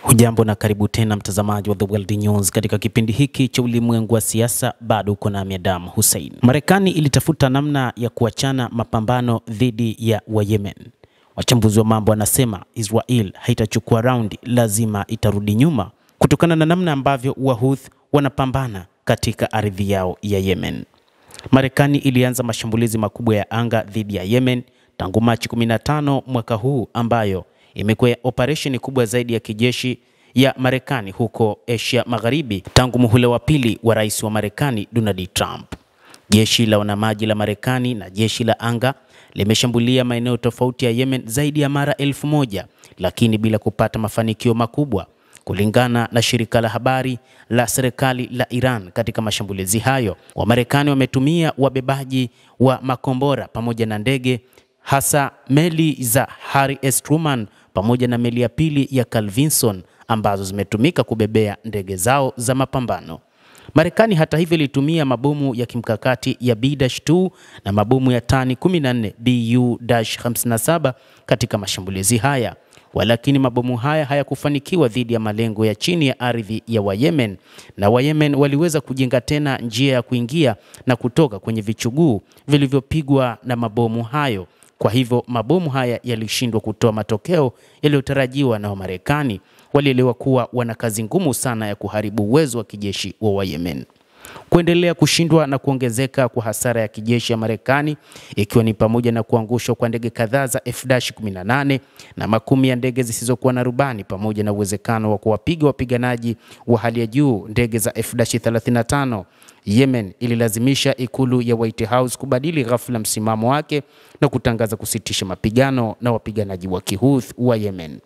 Hujambo na karibu tena mtazamaji wa The World News. Katika kipindi hiki cha ulimwengu wa siasa bado uko na Adam Hussein. Marekani ilitafuta namna ya kuachana mapambano dhidi ya Yemen. Wachambuzi wa mambo wanasema Israel haitachukua raundi, lazima itarudi nyuma kutokana na namna ambavyo Wahouthi wanapambana katika ardhi yao ya Yemen. Marekani ilianza mashambulizi makubwa ya anga dhidi ya Yemen tangu Machi 15 mwaka huu, ambayo imekuwa operesheni kubwa zaidi ya kijeshi ya Marekani huko Asia Magharibi tangu muhula wa pili wa rais wa Marekani Donald Trump. Jeshi la wanamaji la Marekani na jeshi la anga limeshambulia maeneo tofauti ya Yemen zaidi ya mara 1000, lakini bila kupata mafanikio makubwa, kulingana na shirika la habari la serikali la Iran. Katika mashambulizi hayo, Wamarekani wametumia wabebaji wa makombora pamoja na ndege, hasa meli za Harry S. Truman pamoja na meli ya pili ya Carl Vinson ambazo zimetumika kubebea ndege zao za mapambano. Marekani hata hivyo ilitumia mabomu ya kimkakati ya B-2 na mabomu ya tani 14 Bu-57 katika mashambulizi haya. Walakini mabomu haya hayakufanikiwa dhidi ya malengo ya chini ya ardhi ya Wayemen, na Wayemen waliweza kujenga tena njia ya kuingia na kutoka kwenye vichuguu vilivyopigwa na mabomu hayo. Kwa hivyo mabomu haya yalishindwa kutoa matokeo yaliyotarajiwa, na Wamarekani walielewa kuwa wana kazi ngumu sana ya kuharibu uwezo wa kijeshi wa Wayemen. Kuendelea kushindwa na kuongezeka kwa hasara ya kijeshi ya Marekani, ikiwa ni pamoja na kuangushwa kwa ndege kadhaa za F-18 na makumi ya ndege zisizokuwa na rubani, pamoja na uwezekano wa kuwapiga wapiganaji wa hali ya juu ndege za F-35. Yemen ililazimisha ikulu ya White House kubadili ghafla msimamo wake na kutangaza kusitisha mapigano na wapiganaji wa Kihouthi wa Yemen.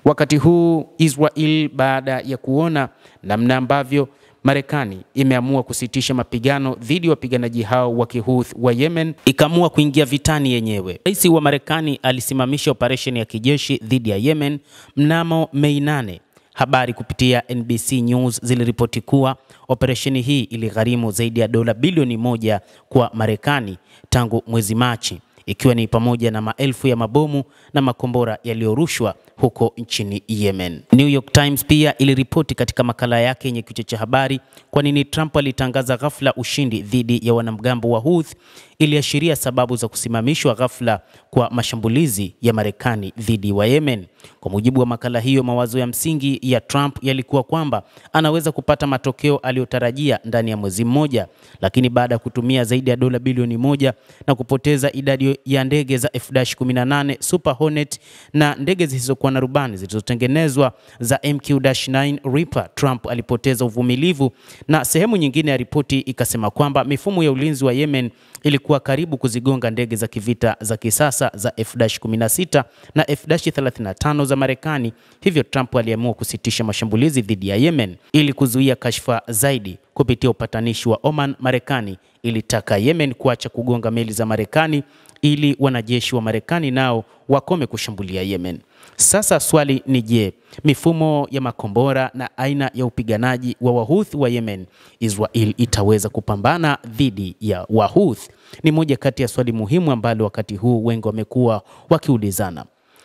Wakati huu Israel, baada ya kuona namna ambavyo Marekani imeamua kusitisha mapigano dhidi ya wapiganaji hao wa Kihouthi wa Yemen, ikaamua kuingia vitani yenyewe. Rais wa Marekani alisimamisha operesheni ya kijeshi dhidi ya Yemen mnamo Mei 8. Habari kupitia NBC News ziliripoti kuwa operesheni hii iligharimu zaidi ya dola bilioni 1 kwa Marekani tangu mwezi Machi, ikiwa ni pamoja na maelfu ya mabomu na makombora yaliyorushwa huko nchini Yemen. New York Times pia iliripoti katika makala yake yenye kichwa cha habari, kwa nini Trump alitangaza ghafla ushindi dhidi ya wanamgambo wa Houthi, iliashiria sababu za kusimamishwa ghafla kwa mashambulizi ya Marekani dhidi wa Yemen. Kwa mujibu wa makala hiyo, mawazo ya msingi ya Trump yalikuwa kwamba anaweza kupata matokeo aliyotarajia ndani ya mwezi mmoja, lakini baada ya kutumia zaidi ya dola bilioni 1 na kupoteza idadi ya ndege za F-18 Super Hornet na ndege zisizokuwa na rubani zilizotengenezwa za MQ-9 Reaper, Trump alipoteza uvumilivu, na sehemu nyingine ya ripoti ikasema kwamba mifumo ya ulinzi wa Yemen ilikuwa karibu kuzigonga ndege za kivita za kisasa za F-16 na F-35 za Marekani. Hivyo Trump aliamua kusitisha mashambulizi dhidi ya Yemen ili kuzuia kashfa zaidi. Kupitia upatanishi wa Oman, Marekani ilitaka Yemen kuacha kugonga meli za Marekani ili wanajeshi wa Marekani nao wakome kushambulia Yemen. Sasa swali ni je, mifumo ya makombora na aina ya upiganaji wa Wahouthi wa Yemen, Israel itaweza kupambana dhidi ya Wahouthi? Ni moja kati ya swali muhimu ambalo wakati huu wengi wamekuwa wakiulizana.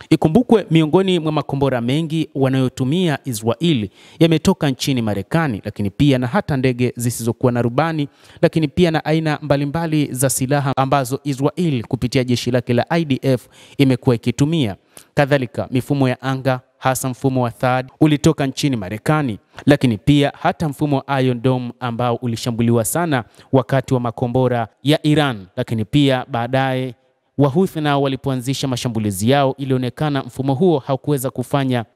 Ikumbukwe miongoni mwa makombora mengi wanayotumia Israel yametoka nchini Marekani, lakini pia na hata ndege zisizokuwa na rubani, lakini pia na aina mbalimbali za silaha ambazo Israel kupitia jeshi lake la IDF imekuwa ikitumia. Kadhalika mifumo ya anga, hasa mfumo wa THAAD ulitoka nchini Marekani, lakini pia hata mfumo wa Iron Dome ambao ulishambuliwa sana wakati wa makombora ya Iran, lakini pia baadaye Wahouthi nao walipoanzisha mashambulizi yao, ilionekana mfumo huo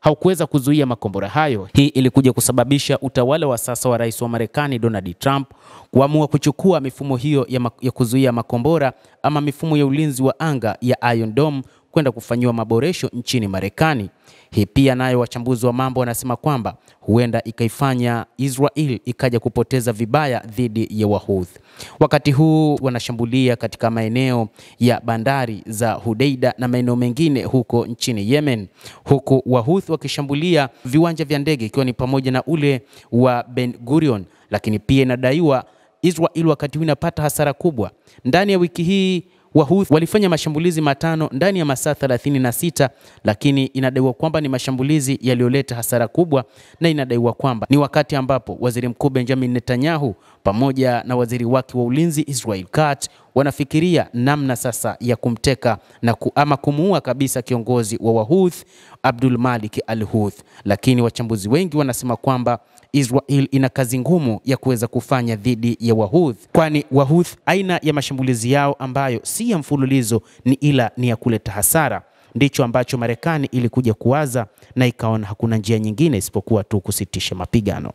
haukuweza kuzuia makombora hayo. Hii ilikuja kusababisha utawala wa sasa wa rais wa Marekani Donald Trump kuamua kuchukua mifumo hiyo ya kuzuia makombora ama mifumo ya ulinzi wa anga ya Iron Dome kwenda kufanyiwa maboresho nchini Marekani. Hii pia nayo wachambuzi wa mambo wanasema kwamba huenda ikaifanya Israel ikaja kupoteza vibaya dhidi ya Wahouthi. Wakati huu wanashambulia katika maeneo ya bandari za Hudeida na maeneo mengine huko nchini Yemen, huku Wahouthi wakishambulia viwanja vya ndege ikiwa ni pamoja na ule wa Ben Gurion, lakini pia inadaiwa Israel wakati huu inapata hasara kubwa. Ndani ya wiki hii Wahouthi walifanya mashambulizi matano ndani ya masaa 36, lakini inadaiwa kwamba ni mashambulizi yaliyoleta hasara kubwa, na inadaiwa kwamba ni wakati ambapo Waziri Mkuu Benjamin Netanyahu pamoja na waziri wake wa ulinzi Israel Katz wanafikiria namna sasa ya kumteka na ama kumuua kabisa kiongozi wa Wahouthi Abdul Malik al-Houthi. Lakini wachambuzi wengi wanasema kwamba Israel ina kazi ngumu ya kuweza kufanya dhidi ya Wahouthi, kwani Wahouthi aina ya mashambulizi yao ambayo si ya mfululizo ni ya kuleta hasara, ndicho ambacho Marekani ilikuja kuwaza na ikaona hakuna njia nyingine isipokuwa tu kusitisha mapigano.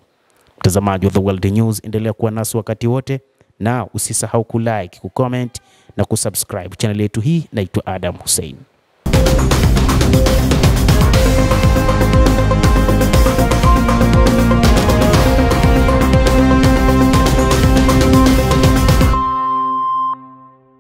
Mtazamaji wa The World News, endelea kuwa nasi wakati wote, na usisahau kulike, kucomment na kusubscribe channel yetu hii. Naitwa Adam Hussein.